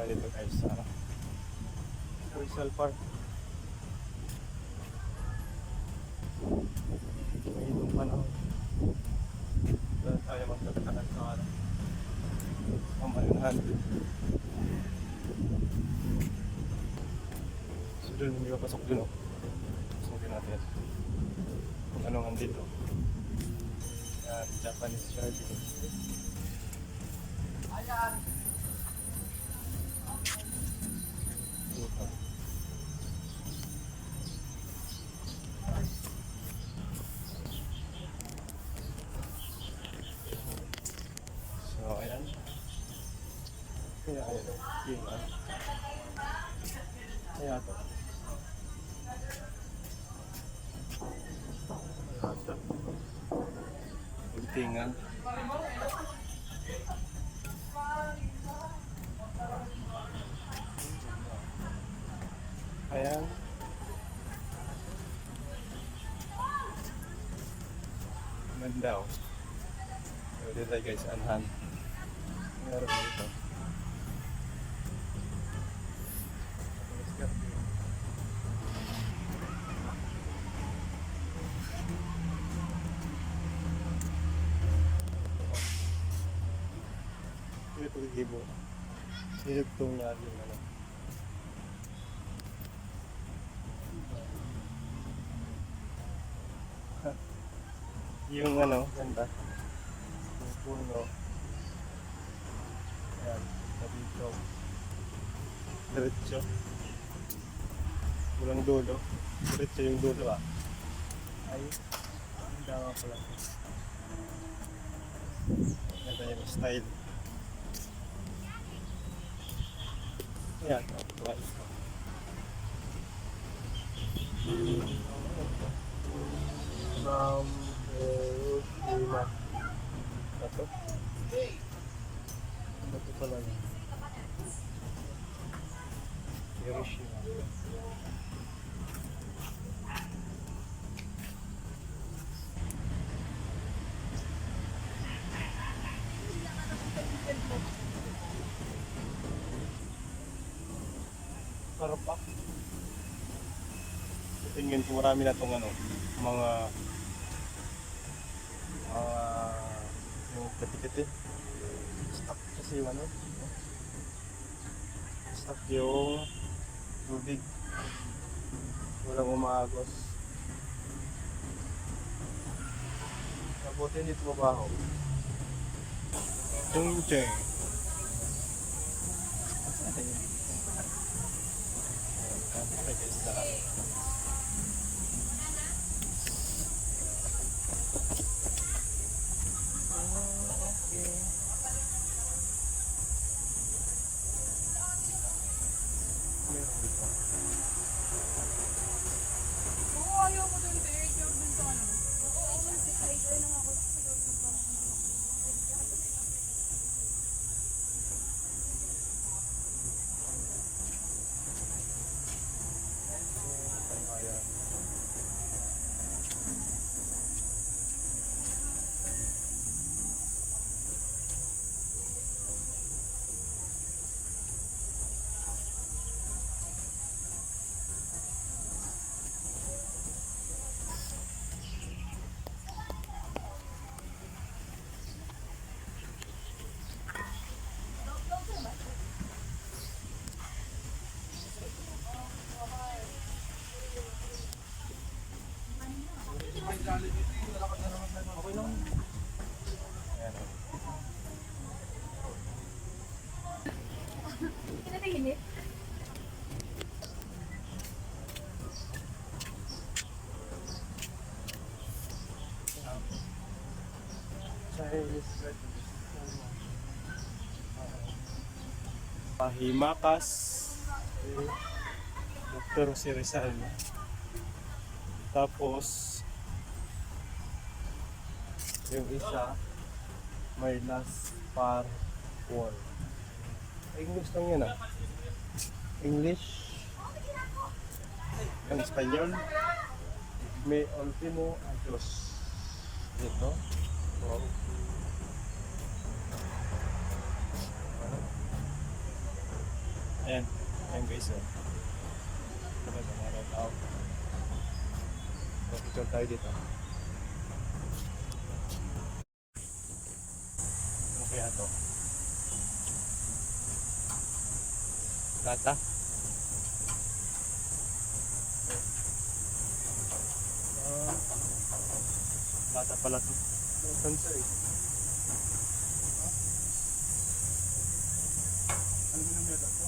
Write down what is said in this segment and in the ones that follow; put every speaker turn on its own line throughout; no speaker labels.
tayo dito guys sa Rizal Park. May itong panahon. Doon tayo magtatakan sa pamalunahan. So doon hindi papasok dun, oh. Pasukin natin kung ano nga dito. Japanese garden. Dito. So ayan. Kaya ayan. Tingnan. Kaya ito. Tingnan. Ayan. Mandaw. So dito tayo guys, anhan. Meron dito. Ito ibo. Sinugtong natin yung ano. Yung ano, ganda. Yung puno. Ayan, dito. Diretso. Walang dulo. Diretso yung dulo ah. Ay, ang dama pala. Ganda yung style. Ayan, tuwa ito. From Hiroshima. Ito? Ito pala yun. Hiroshima. Sarap pa. Tingin ko marami na itong ano, mga yung kati-kati. Stuck kasi yung ano. Stuck yung tubig. Walang umaagos. Mabuti dito mabaho. Chung-chung.
Ayaw mo dun, Bert. Yung dun sa ano. Oo, mag-decider na ako.
Okay lang. Ayan.
Kinatingin eh.
Chinese Pahimakas Dr. Si Rizal. Tapos yung isa may last par wall. English lang yan ah. English ang Espanyol may ultimo adios dito. Wow. Ayan. Ayan guys. Oh. Diba sa mga tao? So, picture tayo dito. Ano kaya to? Lata? Ah, lata pala to. Saan siya eh? Ah? Ano binumiyata to?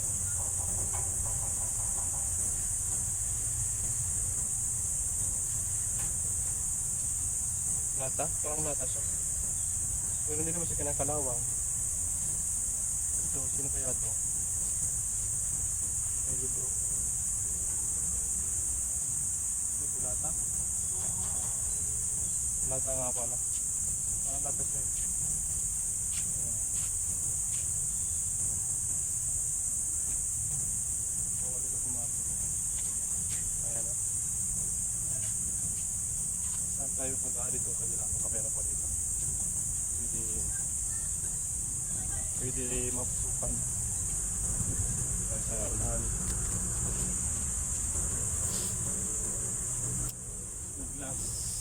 Lata? Parang lata siya. Pero hindi naman siya kinakalawang. Ito, sino kaya to? May libro. Ito lata? Lata nga pala. Parang lata siya eh. Ayan. Bawal ito pumasok. Ayan o. Saan tayo punta dito sa kabila? Kamera pa dito. Pwede mapusukan. Tayo sa unahan. Glass.